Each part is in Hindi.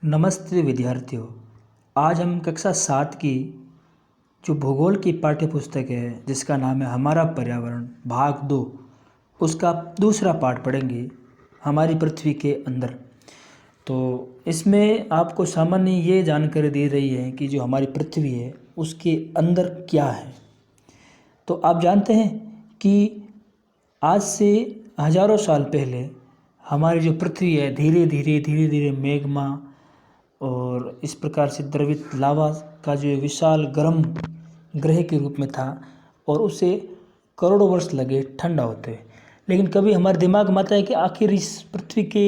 नमस्ते विद्यार्थियों। आज हम कक्षा 7 की जो भूगोल की पाठ्य पुस्तक है जिसका नाम है हमारा पर्यावरण भाग 2 उसका दूसरा पाठ पढ़ेंगे हमारी पृथ्वी के अंदर। तो इसमें आपको सामान्य ये जानकारी दी रही है कि जो हमारी पृथ्वी है उसके अंदर क्या है। तो आप जानते हैं कि आज से हज़ारों साल पहले हमारी जो पृथ्वी है धीरे धीरे मैग्मा और इस प्रकार से द्रवित लावा का जो विशाल गर्म ग्रह के रूप में था और उसे करोड़ों वर्ष लगे ठंडा होते हुए। लेकिन कभी हमारे दिमाग में आता है कि आखिर इस पृथ्वी के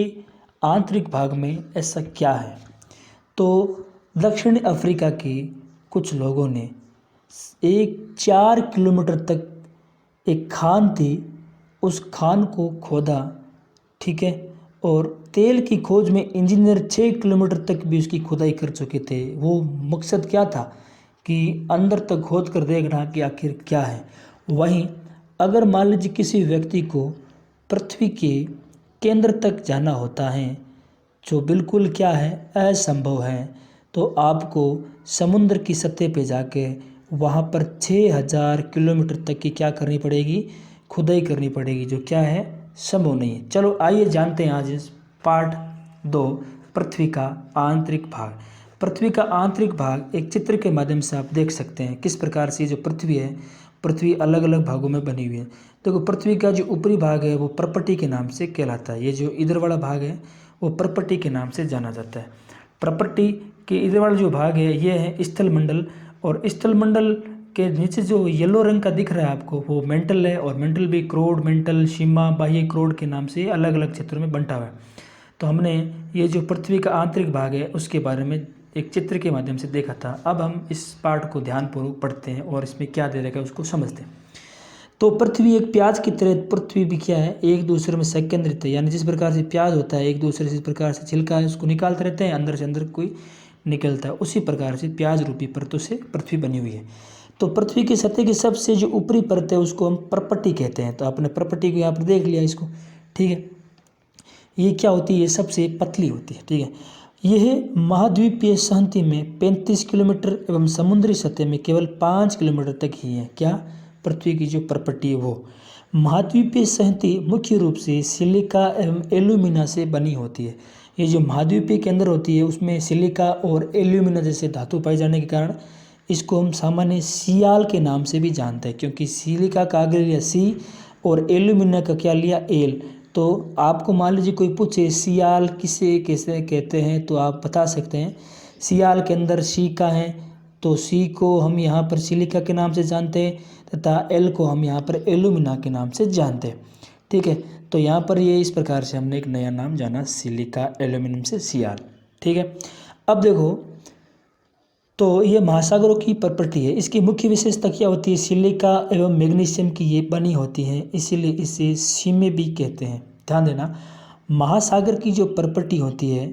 आंतरिक भाग में ऐसा क्या है। तो दक्षिण अफ्रीका के कुछ लोगों ने 4 किलोमीटर तक एक खान थी, उस खान को खोदा, ठीक है, और तेल की खोज में इंजीनियर 6 किलोमीटर तक भी उसकी खुदाई कर चुके थे। वो मकसद क्या था कि अंदर तक खोद कर देखना कि आखिर क्या है। वहीं अगर मान लीजिए किसी व्यक्ति को पृथ्वी के केंद्र तक जाना होता है जो बिल्कुल क्या है असंभव है, तो आपको समुद्र की सतह पे जाके वहाँ पर 6000 किलोमीटर तक की क्या करनी पड़ेगी, खुदाई करनी पड़ेगी, जो क्या है संभव नहीं है। चलो आइए जानते हैं आज इस पार्ट 2 पृथ्वी का आंतरिक भाग। पृथ्वी का आंतरिक भाग एक चित्र के माध्यम से आप देख सकते हैं किस प्रकार से जो पृथ्वी है, पृथ्वी अलग अलग भागों में बनी हुई है। देखो पृथ्वी का जो ऊपरी भाग है वो पर्पटी के नाम से कहलाता है। ये जो इधर वाला भाग है वो पर्पटी के नाम से जाना जाता है। पर्पटी के इधर वाला जो भाग है ये है स्थल मंडल, और स्थल मंडल के नीचे जो येलो रंग का दिख रहा है आपको वो मेंटल है, और मेंटल भी क्रोड, मेंटल, सीमा, बाह्य क्रोड के नाम से अलग अलग क्षेत्रों में बंटा हुआ है। तो हमने ये जो पृथ्वी का आंतरिक भाग है उसके बारे में एक चित्र के माध्यम से देखा था। अब हम इस पार्ट को ध्यानपूर्वक पढ़ते हैं और इसमें क्या दे रखा है उसको समझते हैं। तो पृथ्वी एक प्याज की तरह, पृथ्वी भी क्या है एक दूसरे में संकेंद्रित है। यानी जिस प्रकार से प्याज होता है एक दूसरे से इस प्रकार से छिलका है उसको निकालते रहते हैं, अंदर से अंदर कोई निकलता है, उसी प्रकार से प्याज रूपी परतों से पृथ्वी बनी हुई है। तो पृथ्वी की सतह की सबसे जो ऊपरी परत है उसको हम पर्पटी कहते हैं। तो आपने पर्पटी को यहाँ पर देख लिया इसको, ठीक है। ये क्या होती है, ये सबसे पतली होती है, ठीक है। यह महाद्वीपीय सहंति में 35 किलोमीटर एवं समुद्री सतह में केवल 5 किलोमीटर तक ही है। क्या, पृथ्वी की जो पर्पटी है वो। महाद्वीपीय सहंति मुख्य रूप से सिलिका एवं एल्यूमिना से बनी होती है। ये जो महाद्वीपीय के अंदर होती है उसमें सिलिका और एल्यूमिना जैसे धातु पाए जाने के कारण इसको हम सामान्य सियाल के नाम से भी जानते हैं, क्योंकि सिलिका का आगे लिया सी और एल्यूमिना का क्या लिया एल। तो आपको मान लीजिए कोई पूछे सियाल किसे कैसे कहते हैं तो आप बता सकते हैं सियाल के अंदर सी का है, तो सी को हम यहाँ पर सिलिका के नाम से जानते हैं तथा एल को हम यहाँ पर एल्यूमिना के नाम से जानते हैं, ठीक है। तो यहाँ पर ये इस प्रकार से हमने एक नया नाम जाना, सिलिका एल्यूमिनियम से सियाल, ठीक है। अब देखो तो ये महासागरों की प्रॉपर्टी है। इसकी मुख्य विशेषता क्या होती है, सिलिका एवं मैग्नीशियम की ये बनी होती है, इसीलिए इसे सीमे भी कहते हैं। ध्यान देना, महासागर की जो प्रॉपर्टी होती है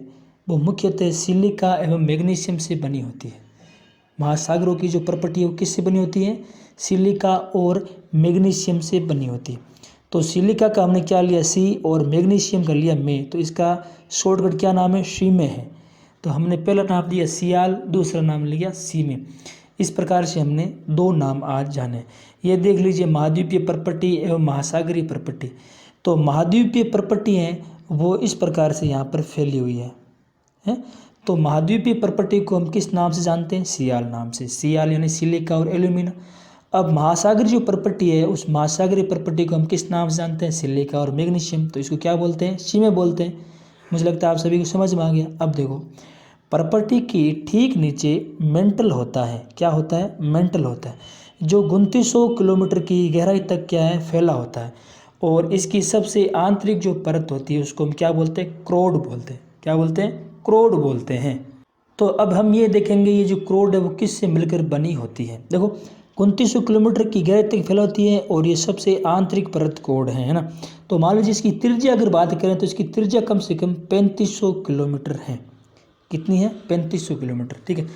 वो मुख्यतः सिलिका एवं मैग्नीशियम से बनी होती है। महासागरों की जो प्रॉपर्टी है वो किससे बनी होती है, सिलिका और मैग्नीशियम से बनी होती है। तो सिलिका का हमने क्या लिया सी और मैग्नीशियम का लिया में, तो इसका शॉर्टकट क्या नाम है, सीमे है। तो हमने पहला नाम दिया सियाल, दूसरा नाम लिया सीमे। इस प्रकार से हमने 2 नाम आज जाने। ये देख लीजिए महाद्वीपीय प्रॉपर्टी एवं महासागरीय प्रॉपर्टी। तो महाद्वीपीय प्रॉपर्टी है वो इस प्रकार से यहाँ पर फैली हुई है। तो महाद्वीपीय प्रॉपर्टी को हम किस नाम से जानते हैं, सियाल नाम से। सियाल यानी सिलिका और एल्यूमिना। अब महासागरीय जो प्रॉपर्टी है उस महासागरीय प्रॉपर्टी को हम किस नाम से जानते हैं, सिलिका और मैग्नीशियम। तो इसको क्या बोलते हैं, सीमे बोलते हैं। मुझे लगता है आप सभी को समझ में आ गया। अब देखो प्रॉपर्टी की ठीक नीचे मेंटल होता है। क्या होता है, मेंटल होता है, जो 2900 किलोमीटर की गहराई तक क्या है फैला होता है। और इसकी सबसे आंतरिक जो परत होती है उसको हम क्या बोलते हैं, क्रोड बोलते हैं। क्या बोलते हैं, क्रोड बोलते हैं। तो अब हम ये देखेंगे ये जो क्रोड है वो किससे मिलकर बनी होती है। देखो 2900 किलोमीटर की गहराई तक फैला होती है और ये सबसे आंतरिक परत क्रोड है ना। तो मान लीजिए इसकी त्रिज्या अगर बात करें तो इसकी त्रिज्या कम से कम 3500 किलोमीटर है। कितनी है, 3500 किलोमीटर, ठीक है।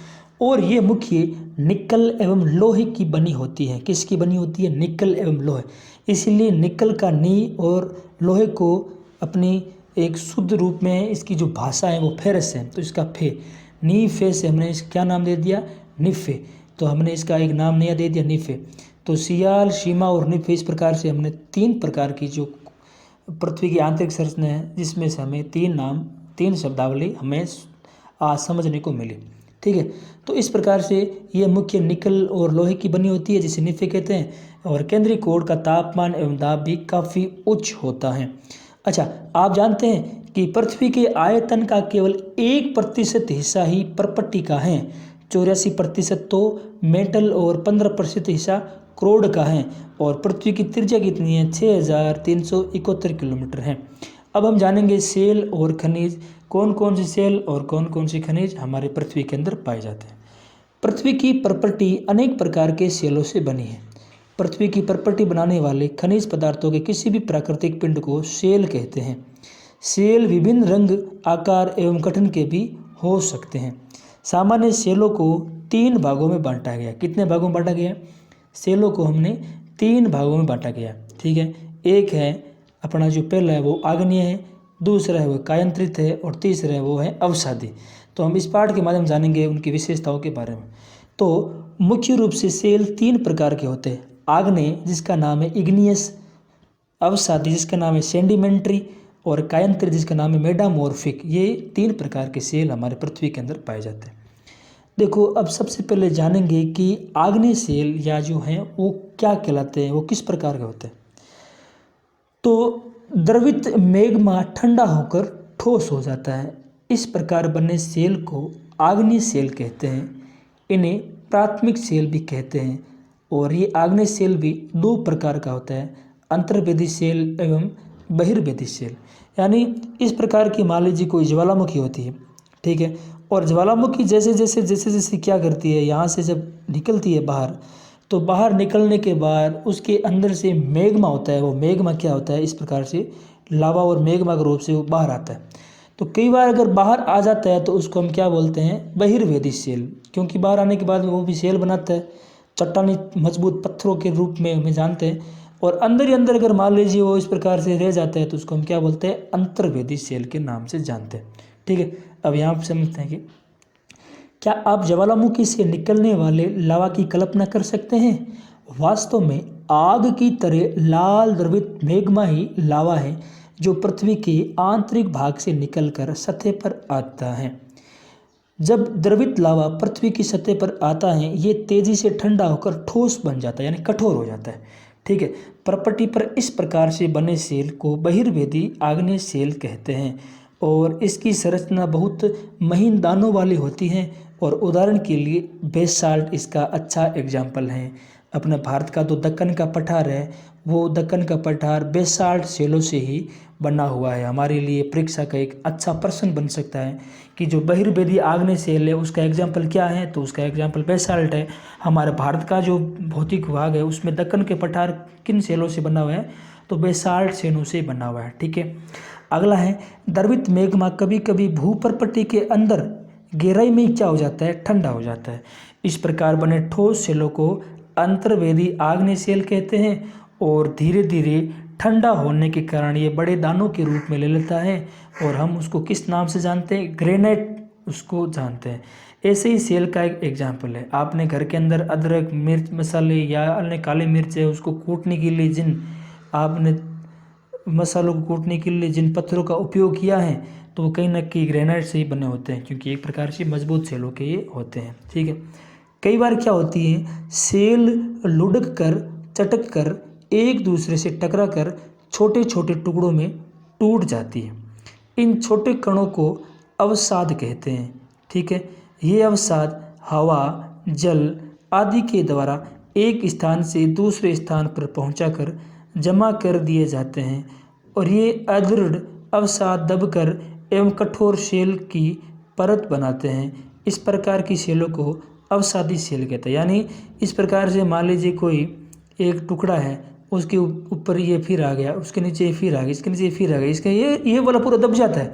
और ये मुख्य निकल एवं लोहे की बनी होती है। किसकी बनी होती है, निकल एवं लोहे। इसीलिए निकल का नी और लोहे को अपनी एक शुद्ध रूप में इसकी जो भाषा है वो फेरस है, तो इसका फे नी फे से हमने इस क्या नाम दे दिया, निफे। तो हमने इसका एक नाम नया दे दिया, निफे। तो सियाल, सीमा और निफे, इस प्रकार से हमने 3 प्रकार की जो पृथ्वी की आंतरिक संरचना है जिसमें से हमें 3 नाम, 3 शब्दावली हमें समझने को मिली। ठीक है, तो इस प्रकार से ये मुख्य निकल और लोहे की बनी होती है जिसे निफे कहते हैं, और केंद्रीय कोर का तापमान एवं दाब भी काफ़ी उच्च होता है। अच्छा, आप जानते हैं कि पृथ्वी के आयतन का केवल 1% हिस्सा ही परपट्टी का है, 84% तो मेटल और 15% हिस्सा क्रोड का है, और पृथ्वी की त्रिज्या कितनी है, 6371 किलोमीटर है। अब हम जानेंगे सेल और खनिज, कौन कौन से सेल और कौन कौन से खनिज हमारे पृथ्वी के अंदर पाए जाते हैं। पृथ्वी की प्रॉपर्टी अनेक प्रकार के सेलों से बनी है। पृथ्वी की प्रॉपर्टी बनाने वाले खनिज पदार्थों के किसी भी प्राकृतिक पिंड को सेल कहते हैं। सेल विभिन्न रंग, आकार एवं गठन के भी हो सकते हैं। सामान्य सेलों को 3 भागों में बांटा गया। कितने भागों में बांटा गया? सेलों को हमने 3 भागों में बांटा गया। ठीक है, एक है अपना जो पहला है वो आग्नेय है, दूसरा है वो कायांतरित है, और तीसरा है वो है अवसादी। तो हम इस पाठ के माध्यम जानेंगे उनकी विशेषताओं के बारे में। तो मुख्य रूप से सेल 3 प्रकार के होते हैं। आग्नेय जिसका नाम है इग्नियस, अवसादी जिसका नाम है सेडिमेंट्री, और कायांतरित जिसका नाम है मेटामॉर्फिक। ये 3 प्रकार के सेल हमारे पृथ्वी के अंदर पाए जाते हैं। देखो, अब सबसे पहले जानेंगे कि आग्नेय सेल या जो हैं वो क्या कहलाते हैं, वो किस प्रकार के होते हैं। तो द्रवित मैग्मा ठंडा होकर ठोस हो जाता है, इस प्रकार बने सेल को आग्नेय सेल कहते हैं। इन्हें प्राथमिक सेल भी कहते हैं, और ये आग्नेय सेल भी 2 प्रकार का होता है, अंतर्वेदी सेल एवं बहिर्वेदी सेल। यानी इस प्रकार की मान लीजिए कोई ज्वालामुखी होती है, ठीक है, और ज्वालामुखी जैसे जैसे क्या करती है, यहाँ से जब निकलती है बाहर, तो बाहर निकलने के बाद उसके अंदर से मैग्मा होता है। वो मैग्मा क्या होता है, इस प्रकार से लावा और मैग्मा के रूप से वो बाहर आता है। तो कई बार अगर बाहर आ जाता है तो उसको हम क्या बोलते हैं, बहिर्वेदी सेल, क्योंकि बाहर आने के बाद वो भी सेल बनाता है, चट्टानी मजबूत पत्थरों के रूप में हमें जानते हैं। और अंदर ही अंदर अगर मान लीजिए वो इस प्रकार से रह जाता है तो उसको हम क्या बोलते हैं, अंतर्वेदी सेल के नाम से जानते हैं। ठीक है, अब यहाँ पर समझते हैं कि क्या आप ज्वालामुखी से निकलने वाले लावा की कल्पना कर सकते हैं। वास्तव में आग की तरह लाल द्रवित मैग्मा ही लावा है जो पृथ्वी के आंतरिक भाग से निकलकर सतह पर आता है। जब द्रवित लावा पृथ्वी की सतह पर आता है, ये तेजी से ठंडा होकर ठोस बन जाता है, यानी कठोर हो जाता है। ठीक है, प्रॉपर्टी पर इस प्रकार से बने सेल को बहिर्वेदी आग्नेय सेल कहते हैं, और इसकी संरचना बहुत महीन दानों वाली होती है। और उदाहरण के लिए बेसाल्ट इसका अच्छा एग्जाम्पल है। अपने भारत का जो दक्कन का पठार है, वो दक्कन का पठार बेसाल्ट सेलों से ही बना हुआ है। हमारे लिए परीक्षा का एक अच्छा प्रश्न बन सकता है कि जो बहिर्वेदी आग्नेय सेल है उसका एग्जाम्पल क्या है, तो उसका एग्जाम्पल बेसाल्ट है। हमारे भारत का जो भौतिक विभाग है उसमें दक्कन के पठार किन सेलों से बना हुआ है, तो बेसाल्ट सेलों से बना हुआ है। ठीक है, अगला है द्रवित मैग्मा कभी कभी भूपर्पट्टी के अंदर गहराई में क्या हो जाता है, ठंडा हो जाता है। इस प्रकार बने ठोस सेलों को अंतर्वेदी आग्नेय सेल कहते हैं, और धीरे धीरे ठंडा होने के कारण ये बड़े दानों के रूप में ले लेता है, और हम उसको किस नाम से जानते हैं, ग्रेनाइट उसको जानते हैं। ऐसे ही सेल का एक एग्जाम्पल है, आपने घर के अंदर अदरक, मिर्च मसाले या अन्य काली मिर्च है उसको कूटने के लिए जिन आपने मसालों को कूटने के लिए जिन पत्थरों का उपयोग किया है, तो वो कहीं ना कहीं ग्रेनाइट से ही बने होते हैं, क्योंकि एक प्रकार से मजबूत सेलों के ये होते हैं। ठीक है, कई बार क्या होती है, सेल लुढ़क कर, चटक कर, एक दूसरे से टकरा कर छोटे छोटे टुकड़ों में टूट जाती है। इन छोटे कणों को अवसाद कहते हैं। ठीक है, ये अवसाद हवा, जल आदि के द्वारा एक स्थान से दूसरे स्थान पर पहुंचाकर जमा कर दिए जाते हैं, और ये अदृढ़ अवसाद दबकर एवं कठोर सेल की परत बनाते हैं। इस प्रकार की सेलों को अवसादी सेल कहते हैं। यानी इस प्रकार से मान लीजिए कोई एक टुकड़ा है, उसके ऊपर ये फिर आ गया, उसके नीचे ये फिर आ गया, इसके नीचे ये फिर आ गया, इसका ये वाला पूरा दब जाता है,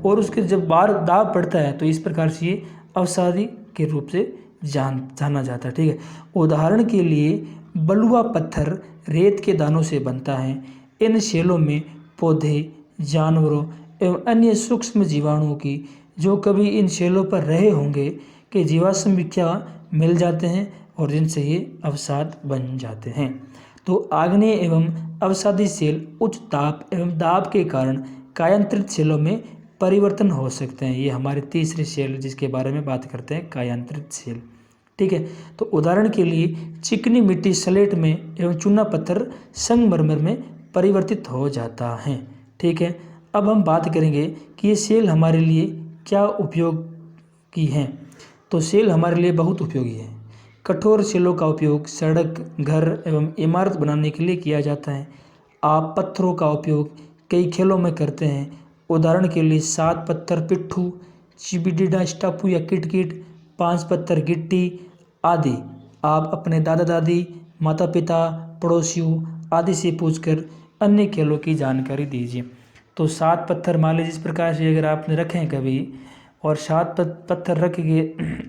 और उसके जब बाहर दाब पड़ता है तो इस प्रकार से ये अवसादी के रूप से जाना जाता है। ठीक है, उदाहरण के लिए बलुआ पत्थर रेत के दानों से बनता है। इन सेलों में पौधे, जानवरों एवं अन्य सूक्ष्म जीवाणुओं की जो कभी इन सेलों पर रहे होंगे के जीवाश्म विख्या मिल जाते हैं और जिनसे ये अवसाद बन जाते हैं। तो आग्नेय एवं अवसादी सेल उच्च ताप एवं दाब के कारण कायांतरित सेलों में परिवर्तन हो सकते हैं। ये हमारे तीसरे सेल जिसके बारे में बात करते हैं, कायांतरित सेल। ठीक है, तो उदाहरण के लिए चिकनी मिट्टी स्लेट में एवं चूना पत्थर संगमरमर में परिवर्तित हो जाता है। ठीक है, अब हम बात करेंगे कि ये सेल हमारे लिए क्या उपयोग की हैं। तो सेल हमारे लिए बहुत उपयोगी है। कठोर सेलों का उपयोग सड़क, घर एवं इमारत बनाने के लिए किया जाता है। आप पत्थरों का उपयोग कई खेलों में करते हैं। उदाहरण के लिए 7 पत्थर पिट्ठू, चिबिडिडा स्टापू या किटकिट, 5 पत्थर गिट्टी आदि आप अपने दादा दादी, माता पिता, पड़ोसियों आदि से पूछकर अन्य खेलों की जानकारी दीजिए। तो 7 पत्थर मान लीजिए, जिस प्रकार से अगर आपने रखे हैं कभी और 7 पत्थर रख के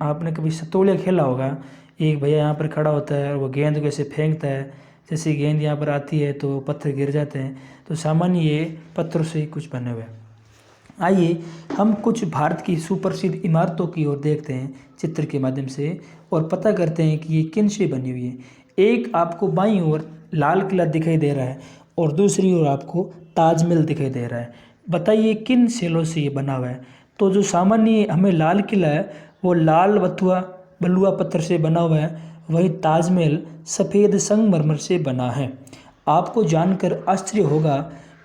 आपने कभी सतोलिया खेला होगा। एक भैया यहाँ पर खड़ा होता है और वो गेंद को ऐसे फेंकता है, जैसे गेंद यहाँ पर आती है तो पत्थर गिर जाते हैं। तो सामान्य ये पत्थरों से ही कुछ बने हुए हैं। आइए हम कुछ भारत की सुप्रसिद्ध इमारतों की ओर देखते हैं चित्र के माध्यम से और पता करते हैं कि ये किन से बनी हुई है। एक आपको बाईं ओर लाल किला दिखाई दे रहा है और दूसरी ओर आपको ताजमहल दिखाई दे रहा है। बताइए किन सेलों से ये बना हुआ है। तो जो सामान्य हमें लाल किला है वो लाल बलुआ पत्थर से बना हुआ है, वहीं ताजमहल सफ़ेद संगमरमर से बना है। आपको जानकर आश्चर्य होगा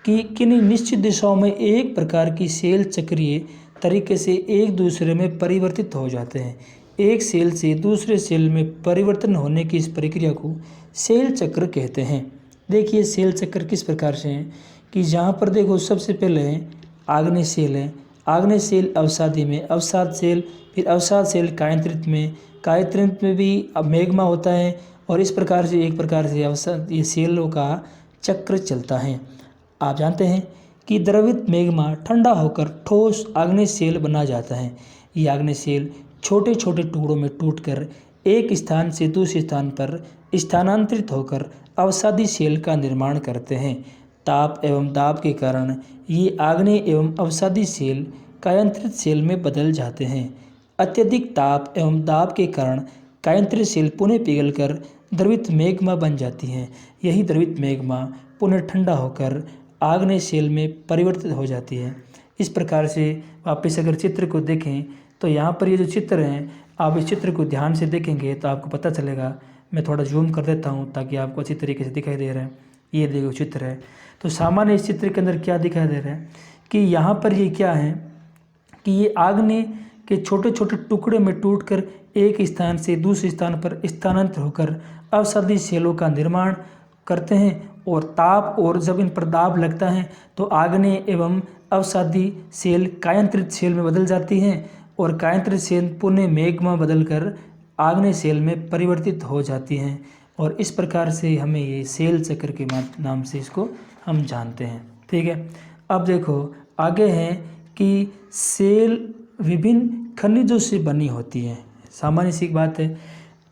कि किन निश्चित दिशाओं में एक प्रकार की सेल चक्रीय तरीके से एक दूसरे में परिवर्तित हो जाते हैं। एक सेल से दूसरे सेल में परिवर्तन होने की इस प्रक्रिया को सेल चक्र कहते हैं। देखिए सेल चक्र किस प्रकार से हैं कि जहाँ पर देखो सबसे पहले आग्नेय सेल है, आग्नेय सेल अवसादी में, अवसाद सेल, फिर अवसाद सेल कायांतरित में, कायांतरित में भी अब मैग्मा होता है और इस प्रकार से एक प्रकार से अवसाद ये सेलों का चक्र चलता है। आप जानते हैं कि द्रवित मैग्मा ठंडा होकर ठोस आग्नेय सेल बना जाता है। ये आग्नेय सेल छोटे छोटे टुकड़ों में टूटकर एक स्थान से दूसरे स्थान पर स्थानांतरित होकर अवसादी सेल का निर्माण करते हैं। ताप एवं दाब के कारण ये आग्नेय एवं अवसादी सेल कायांतरित सेल में बदल जाते हैं। अत्यधिक ताप एवं दाब के कारण कायांतरित सेल पुनः पिघलकर द्रवित मैग्मा बन जाती हैं। यही द्रवित मैग्मा पुनः ठंडा होकर आग्नेय सेल में परिवर्तित हो जाती है। इस प्रकार से वापस अगर चित्र को देखें तो यहाँ पर ये जो चित्र हैं, आप इस चित्र को ध्यान से देखेंगे तो आपको पता चलेगा। मैं थोड़ा जूम कर देता हूँ ताकि आपको अच्छी तरीके से दिखाई दे रहा है। ये देखो चित्र है। तो सामान्य इस चित्र के अंदर क्या दिखाई दे रहा है कि यहाँ पर ये क्या है कि ये आग्नेय के छोटे छोटे टुकड़े में टूटकर एक स्थान से दूसरे स्थान पर स्थानांतरित होकर अवसादी सेलों का निर्माण करते हैं और ताप और जब इन पर दाब लगता है तो आग्नेय एवं अवसादी सेल कायांतरित सेल में बदल जाती हैं और कायांतरित सेल पुनः मैग्मा बदलकर आग्नेय सेल में परिवर्तित हो जाती हैं और इस प्रकार से हमें ये सेल चक्र के नाम से इसको हम जानते हैं। ठीक है, अब देखो आगे है कि सेल विभिन्न खनिजों से बनी होती है। सामान्य सी बात है,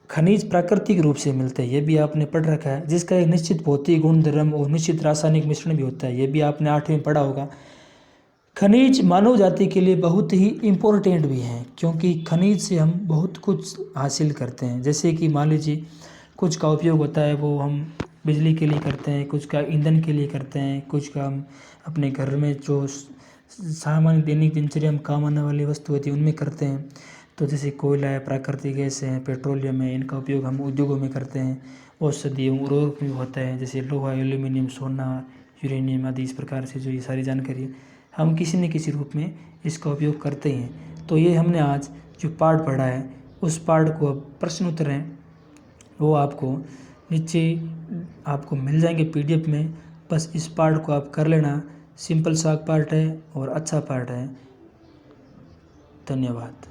खनिज प्राकृतिक रूप से मिलते हैं, ये भी आपने पढ़ रखा है, जिसका एक निश्चित भौतिक गुणधर्म और निश्चित रासायनिक मिश्रण भी होता है, ये भी आपने 8वीं में पढ़ा होगा। खनिज मानव जाति के लिए बहुत ही इम्पोर्टेंट भी हैं क्योंकि खनिज से हम बहुत कुछ हासिल करते हैं। जैसे कि मान लीजिए कुछ का उपयोग होता है वो हम बिजली के लिए करते हैं, कुछ का ईंधन के लिए करते हैं, कुछ का हम अपने घर में जो सामान्य दैनिक दिनचर्या में काम आने वाली वस्तु होती है उनमें करते हैं। तो जैसे कोयला है, प्राकृतिक गैस है, पेट्रोलियम है, इनका उपयोग हम उद्योगों में करते हैं। औषधि उर्वरक में होता है जैसे लोहा, एल्यूमिनियम, सोना, यूरेनियम आदि। इस प्रकार से जो ये सारी जानकारी हम किसी न किसी रूप में इसका उपयोग करते हैं। तो ये हमने आज जो पाठ पढ़ा है उस पाठ को अब प्रश्न उत्तर हैं वो आपको नीचे आपको मिल जाएंगे PDF में। बस इस पाठ को आप कर लेना। सिंपल सा पाठ है और अच्छा पाठ है। धन्यवाद।